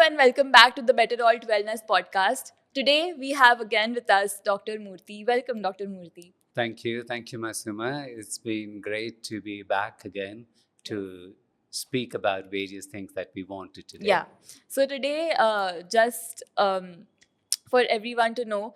and welcome back to the BetterAlt Wellness podcast. Today we have again with us Dr. Murthy. Welcome, Dr. Murthy. Thank you, Masuma. It's been great to be back again to speak about various things that we wanted today. Yeah. So today, just for everyone to know,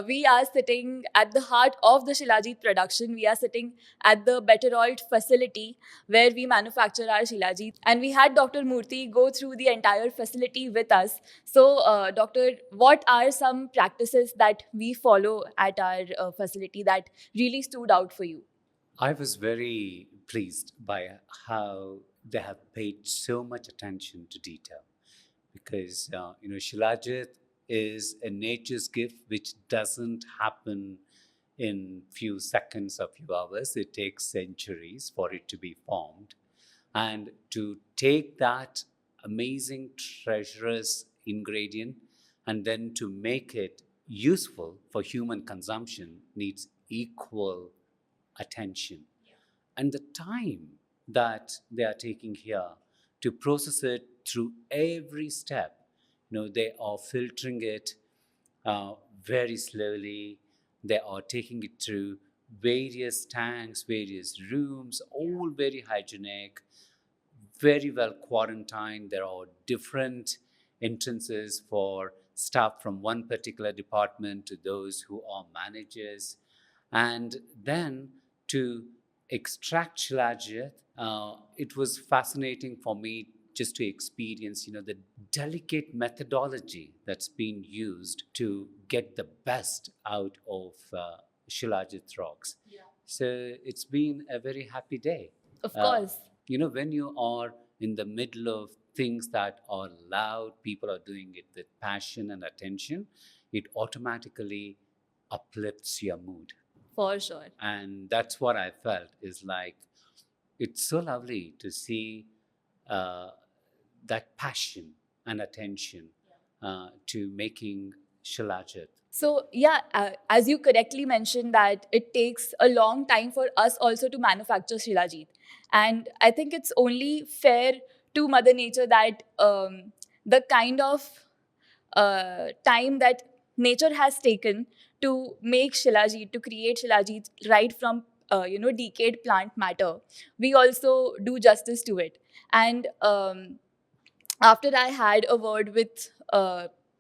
we are sitting at the heart of the Shilajit production. We are sitting at the BetterAlt facility where we manufacture our Shilajit. And we had Dr. Murthy go through the entire facility with us. So, Doctor, what are some practices that we follow at our facility that really stood out for you? I was very pleased by how they have paid so much attention to detail because Shilajit is a nature's gift which doesn't happen in few seconds or few hours. It takes centuries for it to be formed, and to take that amazing treacherous ingredient and then to make it useful for human consumption needs equal attention. And the time that they are taking here to process it through every step, they are filtering it very slowly. They are taking it through various tanks, various rooms, all very hygienic, very well quarantined. There are different entrances for staff from one particular department to those who are managers. And then to extract Shilajit, it was fascinating for me just to experience, the delicate methodology that's been used to get the best out of Shilajit rocks. Yeah. So it's been a very happy day. Of course. When you are in the middle of things that are loud, people are doing it with passion and attention, it automatically uplifts your mood. For sure. And that's what I felt is like, it's so lovely to see that passion and attention to making Shilajit. So, yeah, as you correctly mentioned, that it takes a long time for us also to manufacture Shilajit. And I think it's only fair to Mother Nature that the kind of time that nature has taken to make Shilajit, to create Shilajit right from decayed plant matter, we also do justice to it. And after I had a word with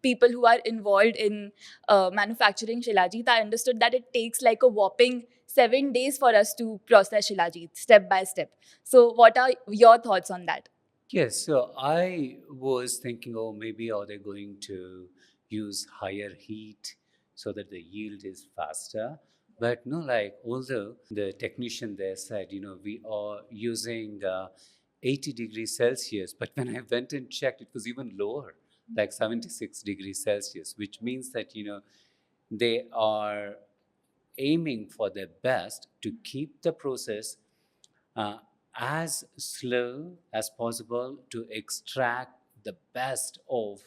people who are involved in manufacturing Shilajit, I understood that it takes like a whopping 7 days for us to process Shilajit step by step. So, what are your thoughts on that? Yes, so I was thinking, oh, maybe are they going to use higher heat so that the yield is faster? But no, like, although the technician there said, we are using 80 degrees Celsius, but when I went and checked, it was even lower, like 76 degrees Celsius, which means that, they are aiming for their best to keep the process uh, as slow as possible to extract the best of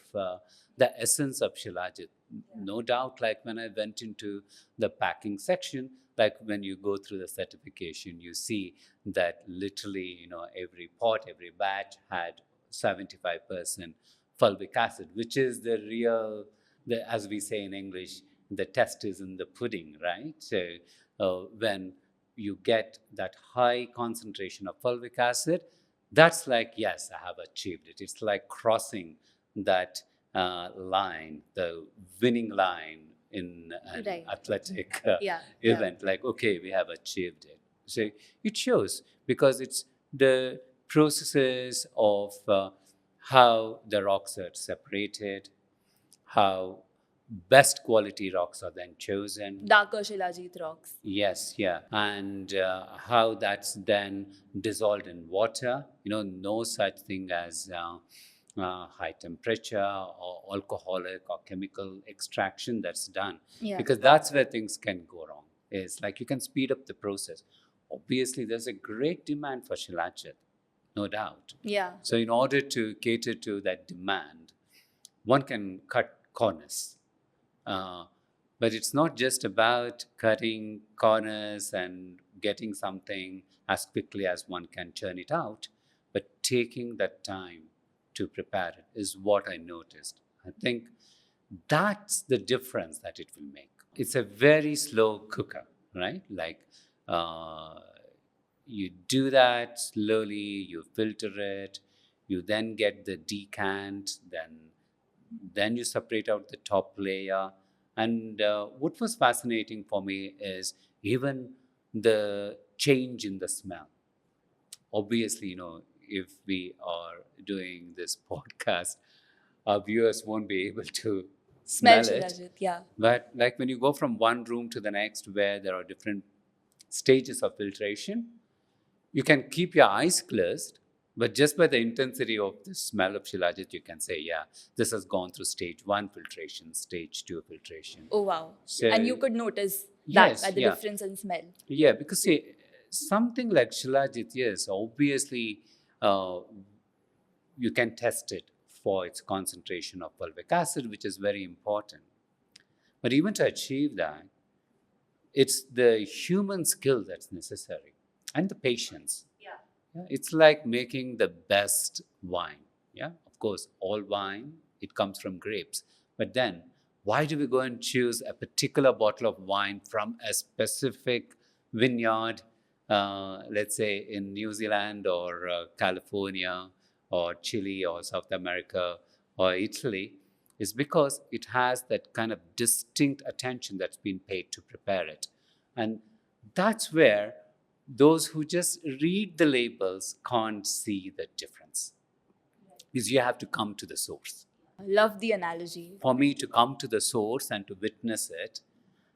the essence of Shilajit. No doubt, like when I went into the packing section, like when you go through the certification, you see that literally, every pot, every batch had 75% fulvic acid, which is the real, as we say in English, the test is in the pudding, right? So when you get that high concentration of fulvic acid, that's like, yes, I have achieved it. It's like crossing that line, the winning line in an Right. athletic Yeah. event. Like, okay, we have achieved it. So it shows because it's the processes of how the rocks are separated, how best quality rocks are then chosen. Darker Shilajit rocks. Yes, yeah. And how that's then dissolved in water. No such thing as high temperature or alcoholic or chemical extraction that's done. Yeah. Because that's where things can go wrong. It's like you can speed up the process. Obviously, there's a great demand for Shilajit, no doubt. Yeah. So in order to cater to that demand, one can cut corners. But it's not just about cutting corners and getting something as quickly as one can churn it out, but taking that time to prepare it is what I noticed. I think that's the difference that it will make. It's a very slow cooker, right? Like uh, you do that slowly, you filter it, you then get the decant, then you separate out the top layer. And what was fascinating for me is even the change in the smell. Obviously, if we are doing this podcast, our viewers won't be able to Smell smell it. Shilajit, yeah. But like when you go from one room to the next where there are different stages of filtration, you can keep your eyes closed, but just by the intensity of the smell of Shilajit, you can say, yeah, this has gone through stage 1 filtration, stage 2 filtration. Oh, wow. So, And you could notice yes, that the yeah. difference in smell. Yeah, because see, something like Shilajit, yes, obviously you can test it for its concentration of fulvic acid, which is very important. But even to achieve that, it's the human skill that's necessary and the patience. Yeah, it's like making the best wine. Yeah, of course, all wine, it comes from grapes. But then, why do we go and choose a particular bottle of wine from a specific vineyard, let's say in New Zealand or California or Chile or South America or Italy? Is because it has that kind of distinct attention that's been paid to prepare it. And that's where those who just read the labels can't see the difference. Because you have to come to the source. Love the analogy. For me to come to the source and to witness it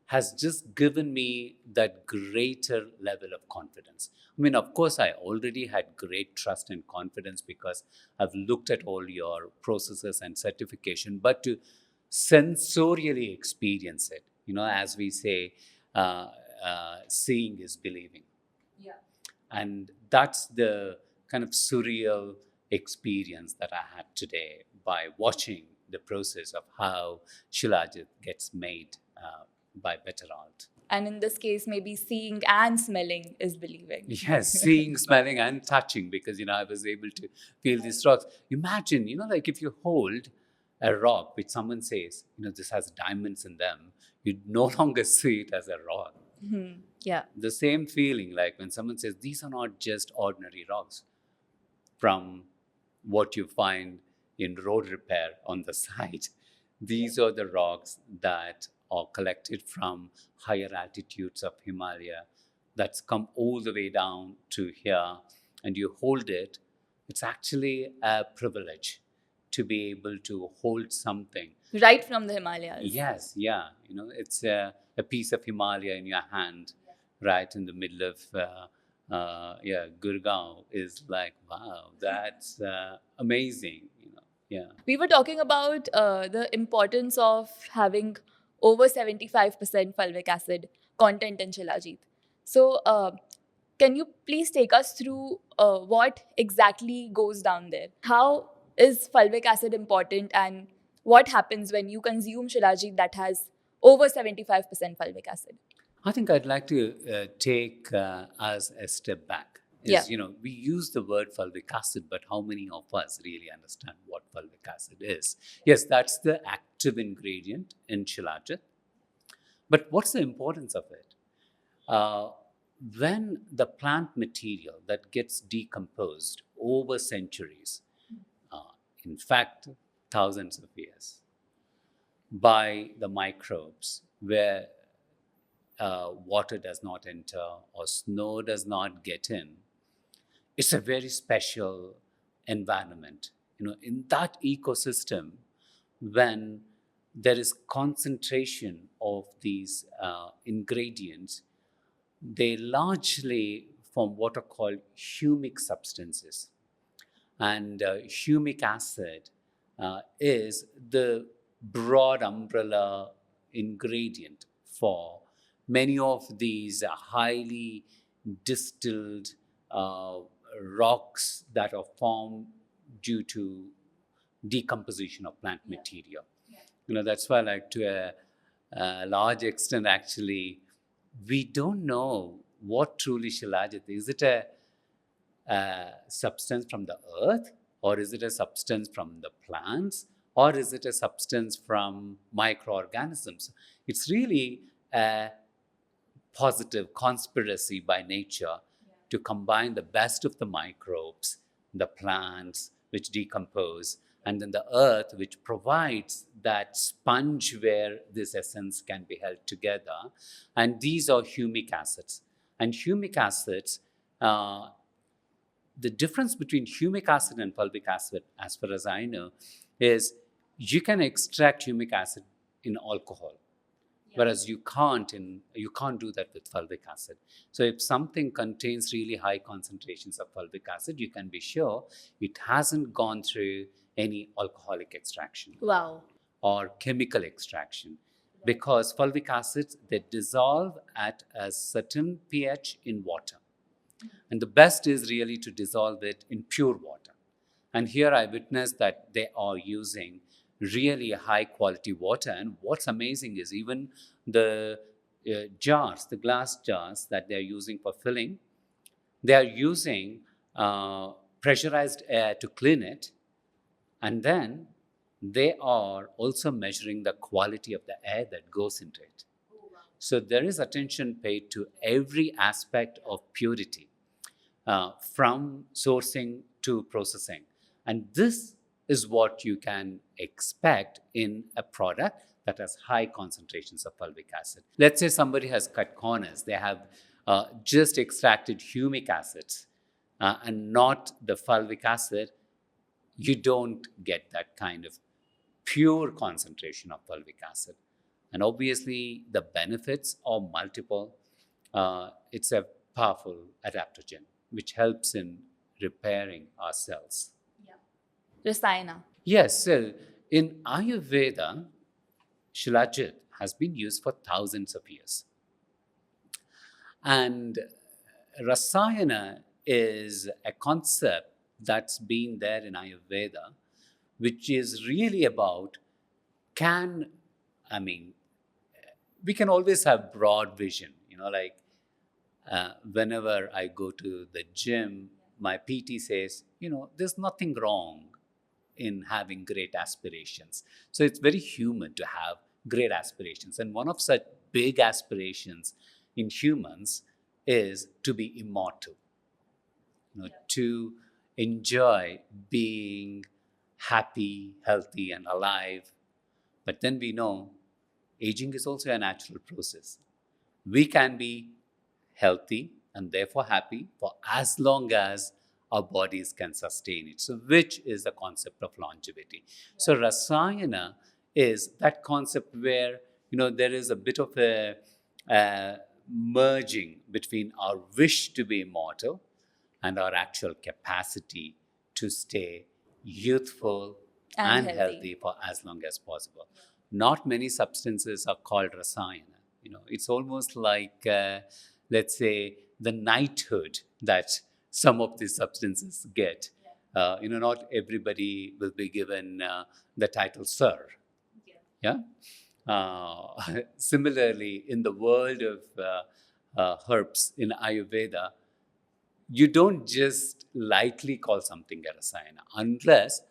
has just given me that greater level of confidence. I mean, of course, I already had great trust and confidence because I've looked at all your processes and certification, but to sensorially experience it, as we say, seeing is believing. Yeah. And that's the kind of surreal experience that I had today by watching the process of how Shilajit gets made by BetterAlt. And in this case, maybe seeing and smelling is believing. Yes, seeing, smelling, and touching, because I was able to feel these rocks. Imagine, like if you hold a rock which someone says, this has diamonds in them, you no longer see it as a rock. Mm-hmm. Yeah. The same feeling like when someone says, these are not just ordinary rocks from what you find in road repair on the side. These are the rocks that are collected from higher altitudes of Himalaya, that's come all the way down to here, and you hold it. It's actually a privilege to be able to hold something. Right from the Himalayas. Yes, yeah. It's a piece of Himalaya in your hand, right in the middle of Gurgaon is like, wow, that's amazing. Yeah. We were talking about the importance of having over 75% fulvic acid content in Shilajit. So, can you please take us through what exactly goes down there? How is fulvic acid important, and what happens when you consume Shilajit that has over 75% fulvic acid? I think I'd like to take us a step back. Yeah. We use the word fulvic acid, but how many of us really understand what fulvic acid is? Yes, that's the active ingredient in Shilajit. But what's the importance of it? When the plant material that gets decomposed over centuries, in fact, thousands of years, by the microbes, where water does not enter or snow does not get in, it's a very special environment. In that ecosystem, when there is concentration of these ingredients, they largely form what are called humic substances. And humic acid is the broad umbrella ingredient for many of these highly distilled rocks that are formed due to decomposition of plant material. That's why, like, to a large extent, actually, we don't know what truly Shilajit is. Is it a substance from the earth, or is it a substance from the plants, or is it a substance from microorganisms? It's really a positive conspiracy by nature to combine the best of the microbes, the plants which decompose, and then the earth which provides that sponge where this essence can be held together. And these are humic acids. And humic acids, the difference between humic acid and fulvic acid, as far as I know, is you can extract humic acid in alcohol, whereas you can't do that with fulvic acid. So if something contains really high concentrations of fulvic acid, you can be sure it hasn't gone through any alcoholic extraction Wow. or chemical extraction, because fulvic acids, they dissolve at a certain pH in water, and the best is really to dissolve it in pure water. And here I witnessed that they are using really high quality water. And what's amazing is even the jars, the glass jars that they're using for filling, they are using pressurized air to clean it. And then they are also measuring the quality of the air that goes into it. So there is attention paid to every aspect of purity, from sourcing to processing. And this is what you can expect in a product that has high concentrations of fulvic acid. Let's say somebody has cut corners, they have just extracted humic acids and not the fulvic acid. You don't get that kind of pure concentration of fulvic acid. And obviously, the benefits are multiple. It's a powerful adaptogen which helps in repairing our cells. Rasayana. Yes, so in Ayurveda, Shilajit has been used for thousands of years. And Rasayana is a concept that's been there in Ayurveda, which is really about can, I mean, we can always have broad vision, like whenever I go to the gym, my PT says, there's nothing wrong in having great aspirations. So it's very human to have great aspirations. And one of such big aspirations in humans is to be immortal, to enjoy being happy, healthy, and alive. But then we know aging is also a natural process. We can be healthy and therefore happy for as long as our bodies can sustain it. So, which is the concept of longevity. So, Rasayana is that concept where there is a bit of a merging between our wish to be immortal and our actual capacity to stay youthful And and healthy for as long as possible. Not many substances are called rasayana. It's almost like, let's say, the knighthood that some of these substances get. Not everybody will be given the title sir. Yeah. Similarly, in the world of herbs in Ayurveda, you don't just lightly call something a rasayana unless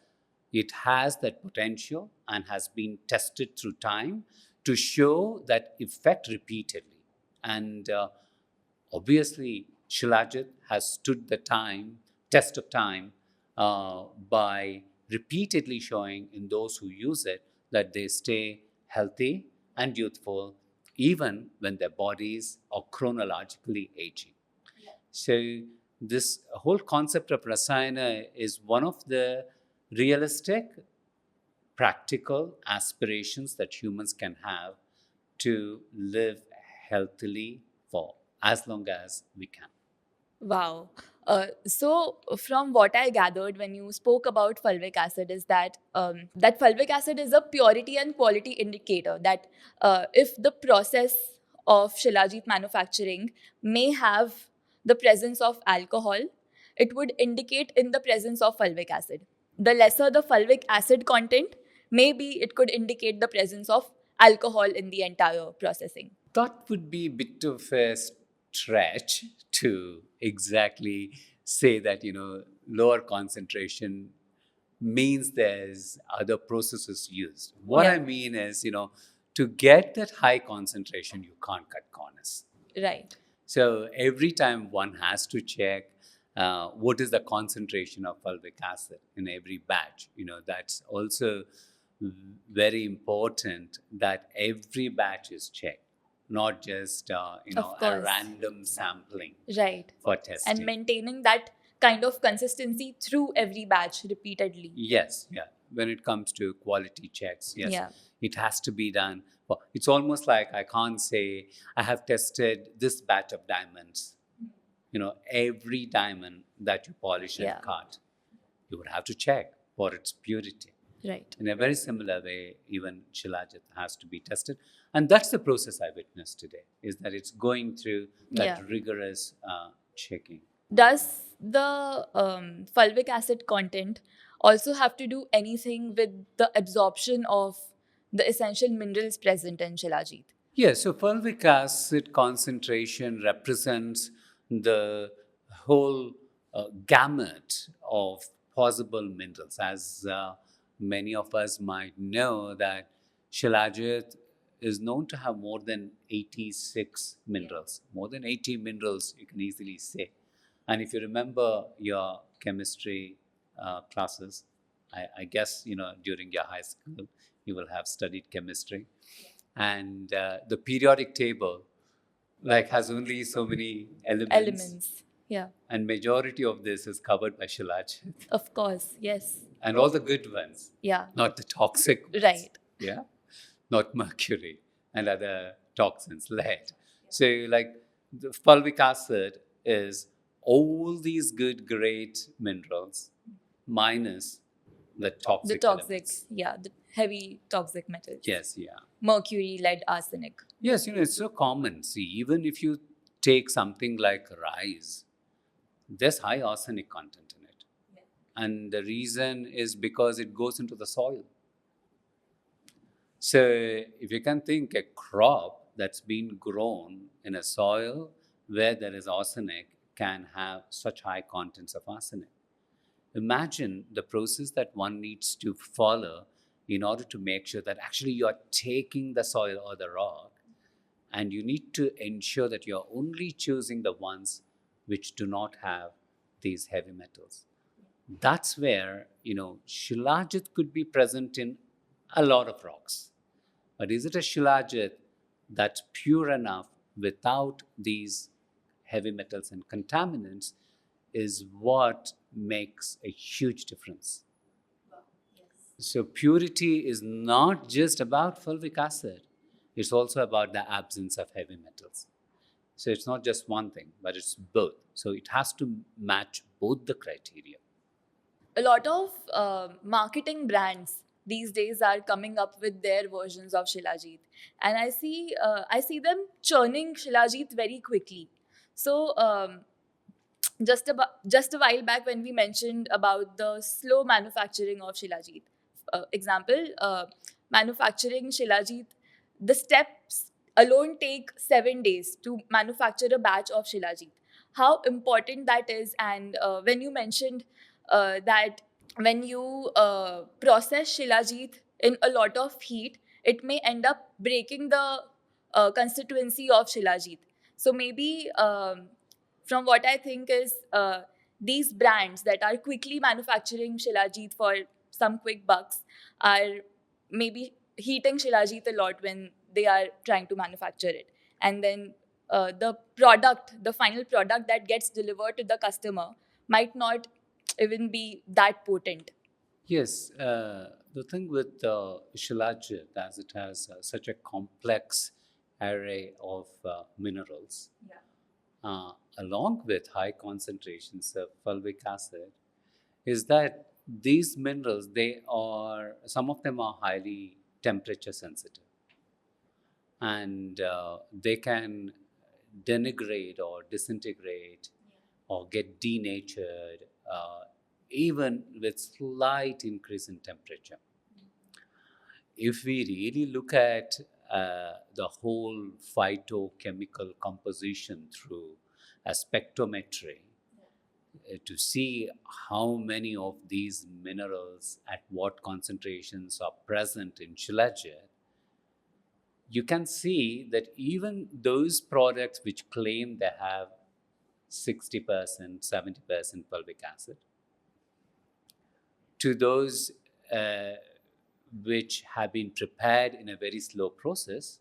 it has that potential and has been tested through time to show that effect repeatedly. And obviously, Shilajit has stood the test of time, by repeatedly showing in those who use it that they stay healthy and youthful even when their bodies are chronologically aging. So this whole concept of rasayana is one of the realistic, practical aspirations that humans can have to live healthily for as long as we can. Wow. So, from what I gathered when you spoke about fulvic acid, is that fulvic acid is a purity and quality indicator. That if the process of Shilajit manufacturing may have the presence of alcohol, it would indicate in the presence of fulvic acid. The lesser the fulvic acid content, maybe it could indicate the presence of alcohol in the entire processing. That would be a bit of a stretch to exactly say that, lower concentration means there's other processes used. What Yeah. I mean is, to get that high concentration, you can't cut corners. Right. So every time one has to check what is the concentration of fulvic acid in every batch. That's also very important that every batch is checked, not just Of a course. random sampling Right. for And testing. maintaining that kind of consistency through every batch repeatedly. Yes, yeah. When it comes to quality checks, yes, Yeah. it has to be done. Well, it's almost like I can't say I have tested this batch of diamonds. Every diamond that you polish and Yeah. cut, you would have to check for its purity. Right. In a very similar way, even Shilajit has to be tested. And that's the process I witnessed today, is that it's going through that Yeah. rigorous checking. Does the fulvic acid content also have to do anything with the absorption of the essential minerals present in Shilajit? Yes, so fulvic acid concentration represents the whole gamut of possible minerals. As many of us might know, that Shilajit is known to have more than 86 minerals, more than 80 minerals, you can easily say. And if you remember your chemistry classes, I guess, during your high school, you will have studied chemistry. And the periodic table has only so many elements, Yeah. and majority of this is covered by Shilajit. Of course. Yes. And all the good ones, Yeah. not the toxic ones. Right. Yeah, not mercury and other toxins, lead. So the fulvic acid is all these good, great minerals minus the The toxic toxic, elements. yeah, the heavy toxic metals. Yes, yeah. Mercury, lead, arsenic. Yes, it's so common. See, even if you take something like rice, there's high arsenic content in it. And the reason is because it goes into the soil. So if you can think a crop that's been grown in a soil where there is arsenic can have such high contents of arsenic. Imagine the process that one needs to follow in order to make sure that actually you are taking the soil or the rock, and you need to ensure that you're only choosing the ones which do not have these heavy metals. That's where, Shilajit could be present in a lot of rocks. But is it a Shilajit that's pure enough without these heavy metals and contaminants is what makes a huge difference. So purity is not just about fulvic acid. It's also about the absence of heavy metals. So it's not just one thing, but it's both. So it has to match both the criteria. A lot of marketing brands these days are coming up with their versions of Shilajit, and I see them churning Shilajit very quickly. So just a while back when we mentioned about the slow manufacturing of Shilajit, example, manufacturing Shilajit, the steps alone take 7 days to manufacture a batch of Shilajit. How important that is, and when you mentioned that when you process Shilajit in a lot of heat, it may end up breaking the constituency of Shilajit. So maybe from what I think is these brands that are quickly manufacturing Shilajit for some quick bucks are maybe heating Shilajit a lot when they are trying to manufacture it. And then the final product that gets delivered to the customer might not even be that potent. Yes, the thing with Shilajit, as it has such a complex array of minerals, along with high concentrations of fulvic acid, is that these minerals, some of them are highly temperature sensitive, and they can denigrate or disintegrate or get denatured even with slight increase in temperature. If we really look at the whole phytochemical composition through a spectrometry, to see how many of these minerals at what concentrations are present in Shilajit, you can see that even those products which claim they have 60%, 70% fulvic acid, to those uh, which have been prepared in a very slow process,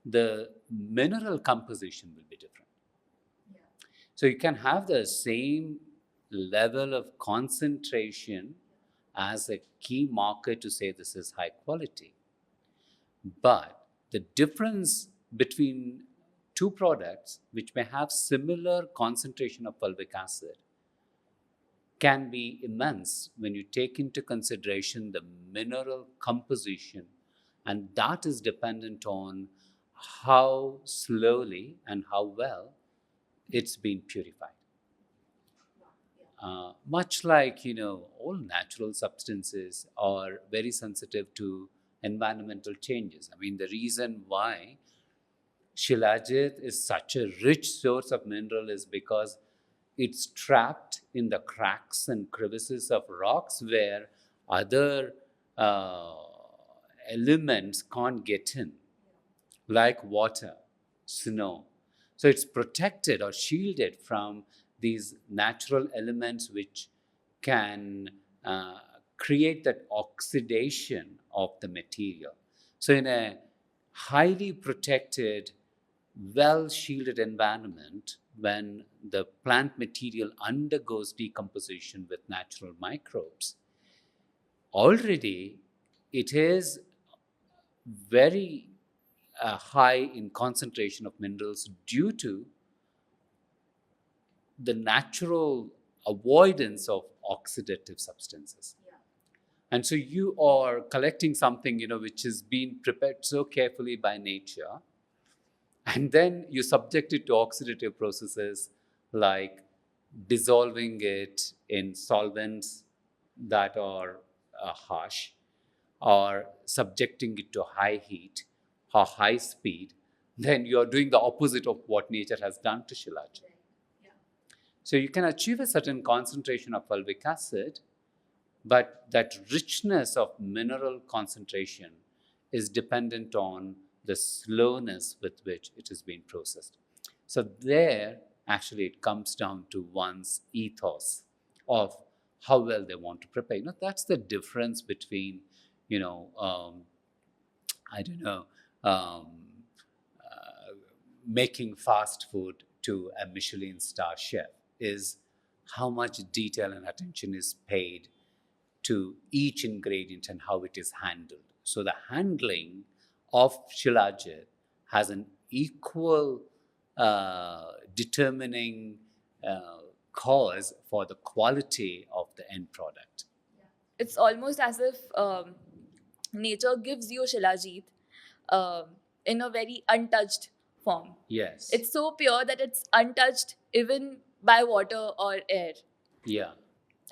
the mineral composition will be different. So you can have the same level of concentration as a key marker to say this is high quality. But the difference between two products which may have similar concentration of fulvic acid can be immense when you take into consideration the mineral composition, and that is dependent on how slowly and how well it's been purified. Much like, all natural substances are very sensitive to environmental changes. I mean, the reason why Shilajit is such a rich source of mineral is because it's trapped in the cracks and crevices of rocks where other uh, elements can't get in, like water, snow. So it's protected or shielded from these natural elements which can uh, create that oxidation of the material. So, in a highly protected, well shielded environment, when the plant material undergoes decomposition with natural microbes, already it is very high in concentration of minerals due to the natural avoidance of oxidative substances. And so you are collecting something, which has been prepared so carefully by nature, and then you subject it to oxidative processes like dissolving it in solvents that are harsh, or subjecting it to high heat or high speed, then you're doing the opposite of what nature has done to Shilajit. So you can achieve a certain concentration of fulvic acid, but that richness of mineral concentration is dependent on the slowness with which it is being processed. So there, actually, it comes down to one's ethos of how well they want to prepare. That's the difference between, I don't know, um, making fast food to a Michelin star chef, is how much detail and attention is paid to each ingredient and how it is handled. So the handling of Shilajit has an equal determining cause for the quality of the end product. It's almost as if nature gives you Shilajit in a very untouched form. Yes. It's so pure that it's untouched even by water or air. Yeah.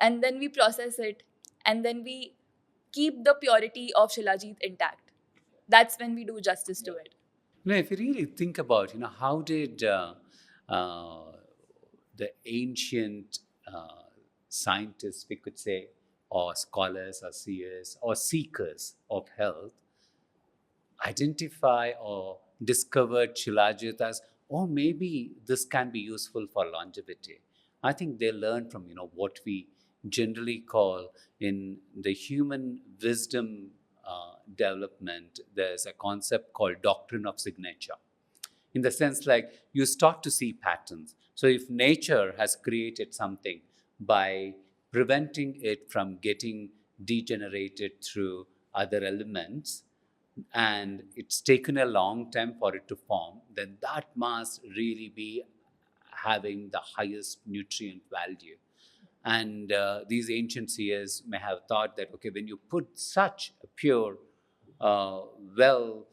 And then we process it, and then we keep the purity of Shilajit intact. That's when we do justice to it. If you really think about, how did uh, the ancient scientists, we could say, or scholars, or seers, or seekers of health, identify or discovered Shilajit as, oh, maybe this can be useful for longevity. I think they learned from, what we generally call in the human wisdom development, there's a concept called doctrine of signature. In the sense, like, you start to see patterns. So if nature has created something by preventing it from getting degenerated through other elements, and it's taken a long time for it to form, then that must really be having the highest nutrient value. And these ancient seers may have thought that, okay, when you put such a pure, well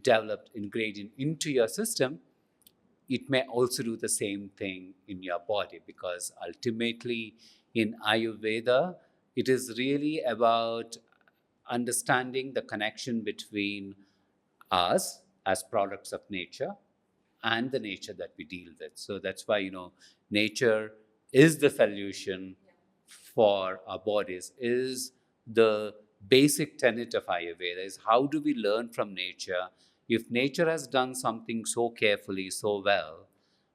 developed ingredient into your system, it may also do the same thing in your body, because ultimately in Ayurveda, it is really about understanding the connection between us as products of nature and the nature that we deal with. So that's why, nature is the solution for our bodies, is the basic tenet of Ayurveda, is how do we learn from nature? If nature has done something so carefully, so well,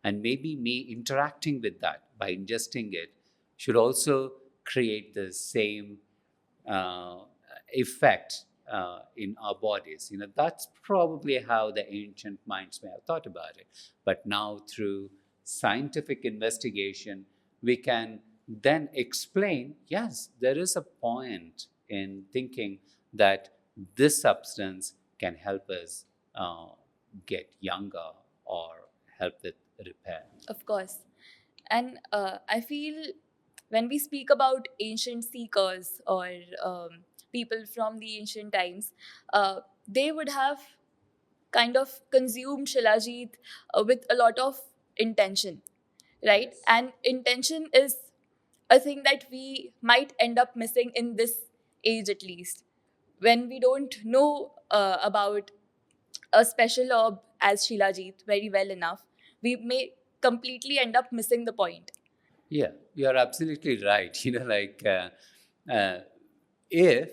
and maybe me interacting with that by ingesting it should also create the same uh, effect in our bodies. That's probably how the ancient minds may have thought about it. But now, through scientific investigation, we can then explain yes, there is a point in thinking that this substance can help us uh, get younger or help with repair. Of course. And I feel when we speak about ancient seekers or people from the ancient times, they would have kind of consumed Shilajit with a lot of intention, right? Yes. And intention is a thing that we might end up missing in this age, at least. When we don't know about a special herb as Shilajit very well enough, we may completely end up missing the point. Yeah, you're absolutely right. Uh, if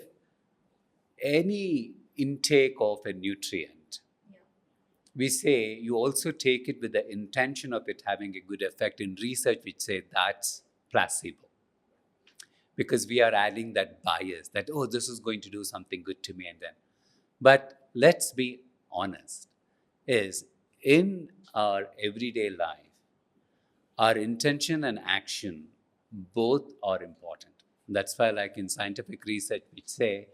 any intake of a nutrient, we say you also take it with the intention of it having a good effect. In research, we say that's placebo because we are adding that bias that, oh, this is going to do something good to me. And then, but let's be honest, is in our everyday life, our intention and action both are important. That's why, like in scientific research, we say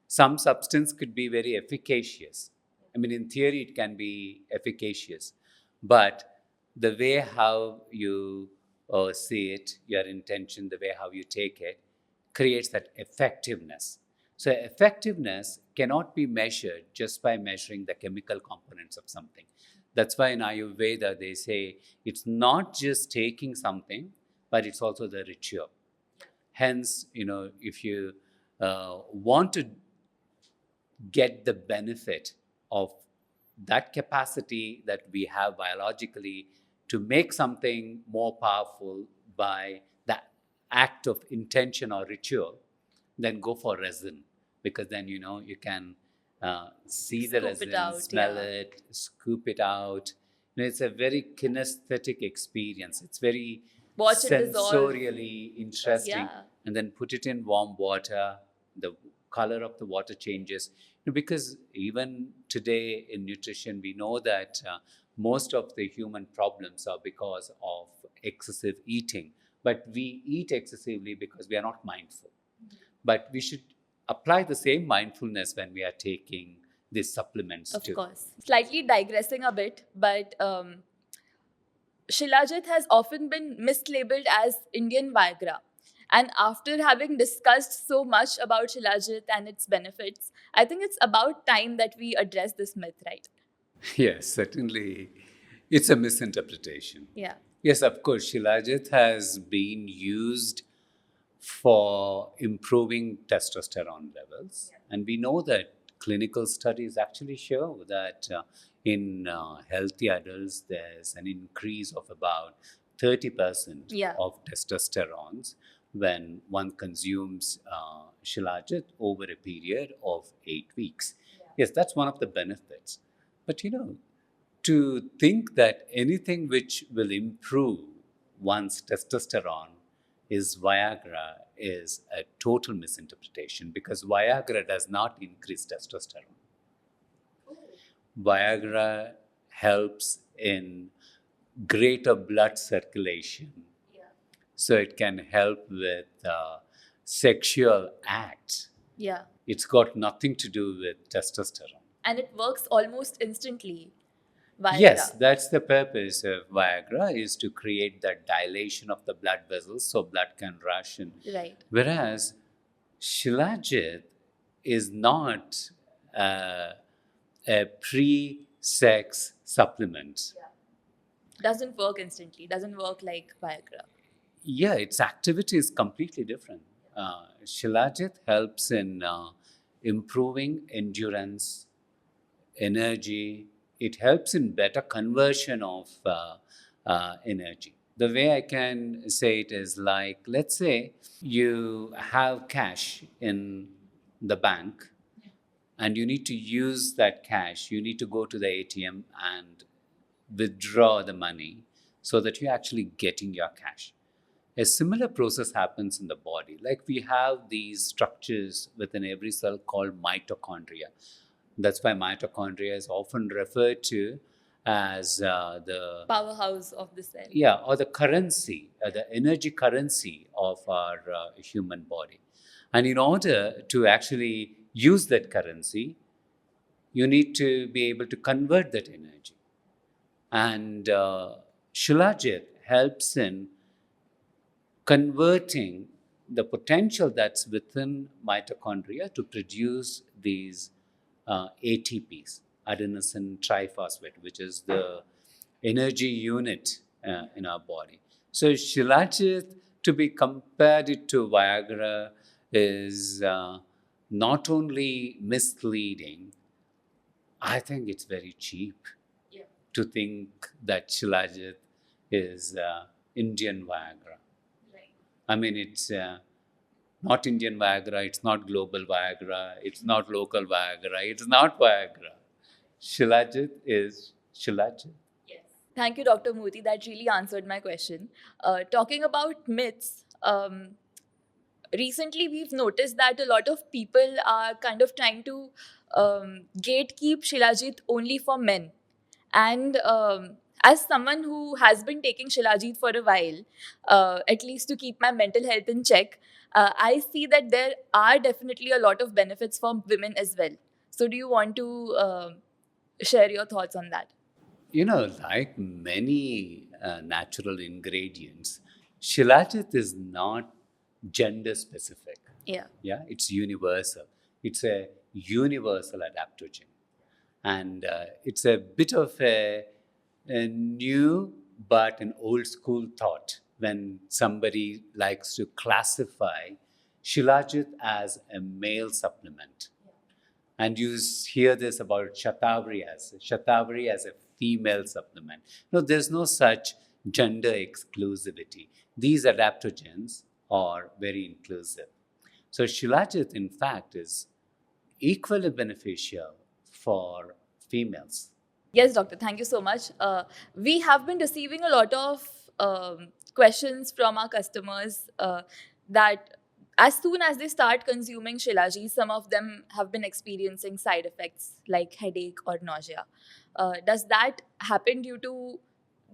some substance could be very efficacious. I mean, in theory, it can be efficacious, but the way how you see it, your intention, the way how you take it, creates that effectiveness. So, effectiveness cannot be measured just by measuring the chemical components of something. That's why in Ayurveda they say it's not just taking something, but it's also the ritual. Hence, if you want to get the benefit of that capacity that we have biologically to make something more powerful by the act of intention or ritual, then go for resin because then you can see the Scoop it resin, out, smell yeah. it, scoop it out. It's a very kinesthetic experience. It's very Watch it dissolve. sensorially interesting. Yeah. And then put it in warm water. The color of the water changes. Because even today in nutrition, we know that most of the human problems are because of excessive eating. But we eat excessively because we are not mindful. But we should apply the same mindfulness when we are taking these supplements Of too. course. Slightly digressing a bit, but Shilajit has often been mislabeled as Indian Viagra. And after having discussed so much about Shilajit and its benefits, I think it's about time that we address this myth, right? Yes, certainly. It's a misinterpretation. Yeah. Yes, of course, Shilajit has been used for improving testosterone levels. And we know that clinical studies actually show that in healthy adults, there's an increase of about 30% Yeah. of testosterone when one consumes Shilajit over a period of 8 weeks. Yes, that's one of the benefits. But to think that anything which will improve one's testosterone is Viagra is a total misinterpretation because Viagra does not increase testosterone. Viagra helps in greater blood circulation. So it can help with sexual acts. Yeah. It's got nothing to do with testosterone. And it works almost instantly. Viagra. Yes, that's the purpose of Viagra is to create that dilation of the blood vessels so blood can rush in. Right. Whereas Shilajit is not a pre-sex supplement. Doesn't work instantly. Doesn't work like Viagra. Yeah, its activity is completely different. Shilajit helps in improving endurance, energy. It helps in better conversion of energy. The way I can say it is like, let's say you have cash in the bank and you need to use that cash. You need to go to the ATM and withdraw the money so that you're actually getting your cash. A similar process happens in the body. Like we have these structures within every cell called mitochondria. That's why mitochondria is often referred to as the Powerhouse of the cell. yeah, or the currency, the energy currency of our human body. And in order to actually use that currency, you need to be able to convert that energy. And Shilajit helps in converting the potential that's within mitochondria to produce these ATPs, adenosine triphosphate, which is the energy unit in our body. So Shilajit, to be compared it to Viagra, is not only misleading, I think it's very cheap to think that Shilajit is Indian Viagra. I mean, it's not Indian Viagra, it's not global Viagra, it's not local Viagra, it's not Viagra. Shilajit is Shilajit. Thank you, Dr. Murthy. That really answered my question. Talking about myths, recently we've noticed that a lot of people are kind of trying to gatekeep Shilajit only for men. And as someone who has been taking Shilajit for a while, at least to keep my mental health in check, I see that there are definitely a lot of benefits for women as well. So, do you want to share your thoughts on that? You know, like many natural ingredients, Shilajit is not gender specific. Yeah. Yeah, it's universal. It's a universal adaptogen. And it's a bit of a new but an old school thought when somebody likes to classify Shilajit as a male supplement. And you hear this about Shatavari as a female supplement. No, there's no such gender exclusivity. These adaptogens are very inclusive. So Shilajit, in fact, is equally beneficial for females. Yes, doctor. Thank you so much. We have been receiving a lot of questions from our customers that as soon as they start consuming Shilajit, some of them have been experiencing side effects like headache or nausea. Does that happen due to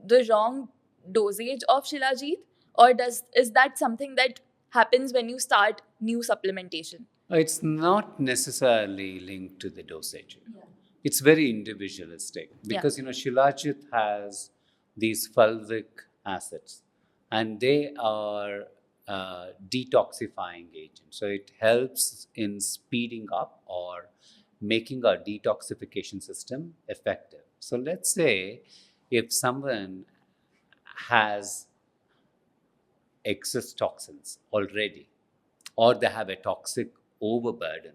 the wrong dosage of Shilajit, or is that something that happens when you start new supplementation? It's not necessarily linked to the dosage. It's very individualistic because Shilajit has these fulvic acids and they are detoxifying agents. So it helps in speeding up or making our detoxification system effective. So let's say if someone has excess toxins already or they have a toxic overburden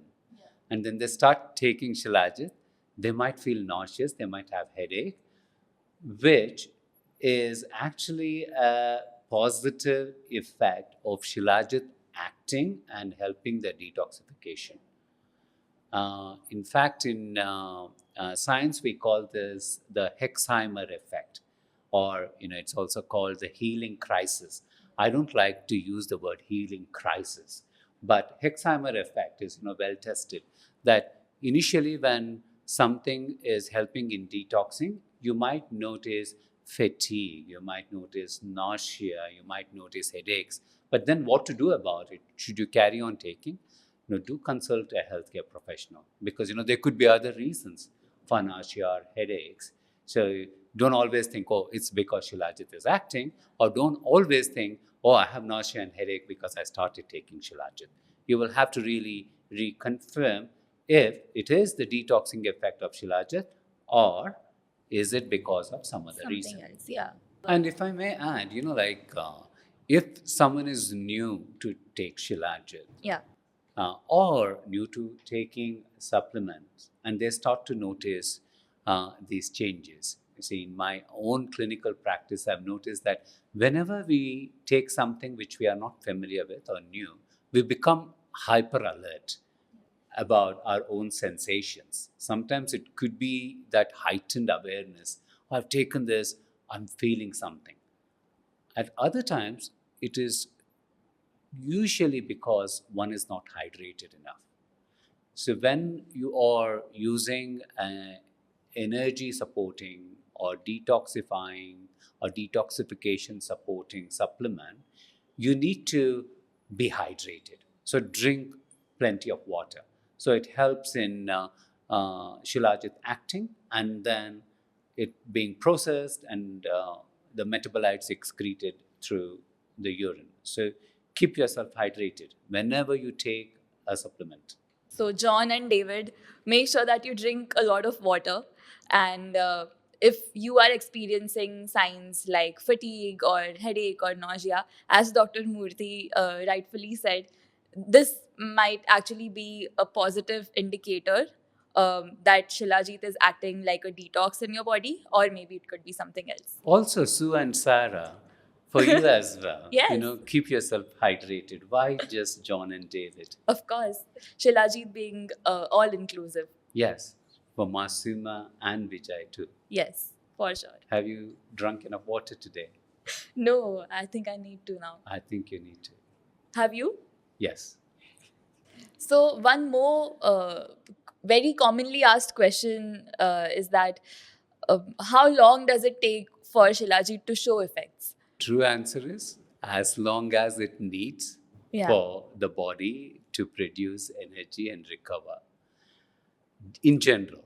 and then they start taking Shilajit, they might feel nauseous, they might have headache, which is actually a positive effect of Shilajit acting and helping the detoxification. In fact, in science, we call this the Hexheimer effect, or it's also called the healing crisis. I don't like to use the word healing crisis, but Hexheimer effect is well tested. That initially, when something is helping in detoxing, you might notice fatigue, you might notice nausea, you might notice headaches. But then, what to do about it? Should you carry on taking? Do consult a healthcare professional because there could be other reasons for nausea or headaches. So don't always think, oh, it's because Shilajit is acting, or don't always think, oh, I have nausea and headache because I started taking Shilajit. You will have to really reconfirm if it is the detoxing effect of Shilajit or is it because of some other Something reason. else, yeah. And if I may add, if someone is new to take Shilajit, Yeah. or new to taking supplements and they start to notice these changes, You see, in my own clinical practice, I've noticed that whenever we take something which we are not familiar with or new, we become hyper alert about our own sensations. Sometimes it could be that heightened awareness. I've taken this, I'm feeling something. At other times, it is usually because one is not hydrated enough. So when you are using energy supporting or detoxifying or detoxification supporting supplement, you need to be hydrated. So drink plenty of water. So it helps in Shilajit acting and then it being processed and the metabolites excreted through the urine. So keep yourself hydrated whenever you take a supplement. So, John and David, make sure that you drink a lot of water. And if you are experiencing signs like fatigue or headache or nausea, as Dr. Murthy rightfully said, this might actually be a positive indicator that Shilajit is acting like a detox in your body, or maybe it could be something else. Also, Sue and Sarah, for you as well, Yes. keep yourself hydrated. Why just John and David? Of course, Shilajit being all inclusive. Yes, for Masuma and Vijay too. Yes, for sure. Have you drunk enough water today? No, I think I need to now. I think you need to. Have you? Yes. So, one more very commonly asked question is that how long does it take for Shilajit to show effects? True answer is as long as it needs Yeah. for the body to produce energy and recover. In general,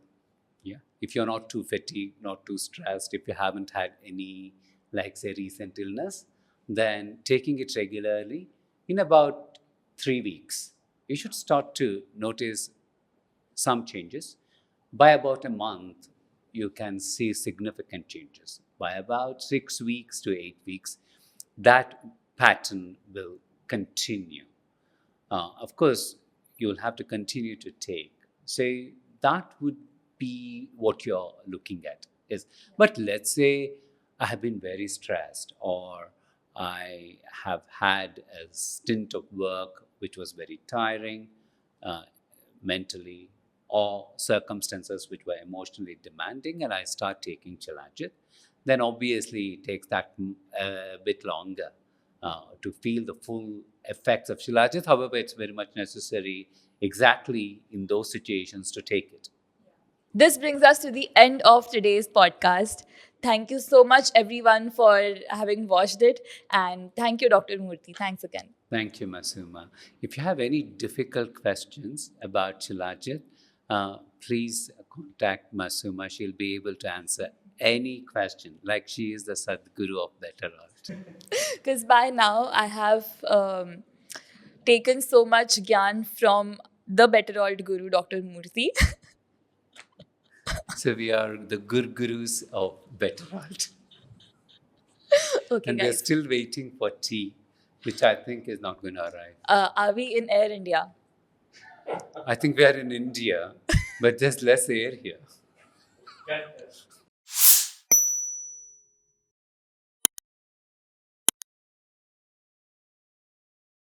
yeah. If you're not too fatigued, not too stressed, if you haven't had any, like say, recent illness, then taking it regularly in about 3 weeks, you should start to notice some changes. By about a month, you can see significant changes. By about 6 weeks to 8 weeks, that pattern will continue. Of course, you'll have to continue to take. Say that would be what you're looking at. Is but let's say I have been very stressed or I have had a stint of work which was very tiring mentally or circumstances which were emotionally demanding and I start taking Shilajit, then obviously it takes that a bit longer to feel the full effects of Shilajit. However, it's very much necessary exactly in those situations to take it. This brings us to the end of today's podcast. Thank you so much, everyone, for having watched it. And thank you, Dr. Murthy. Thanks again. Thank you, Masuma. If you have any difficult questions about Shilajit, please contact Masuma. She'll be able to answer any question, like she is the Sadguru of BetterAlt. Because by now, I have taken so much gyan from the BetterAlt Guru, Dr. Murthy. So we are the Gurus of BetterAlt. Okay, And we're guys. still waiting for tea, which I think is not going to arrive. Are we in Air India? I think we are in India, but there's less air here.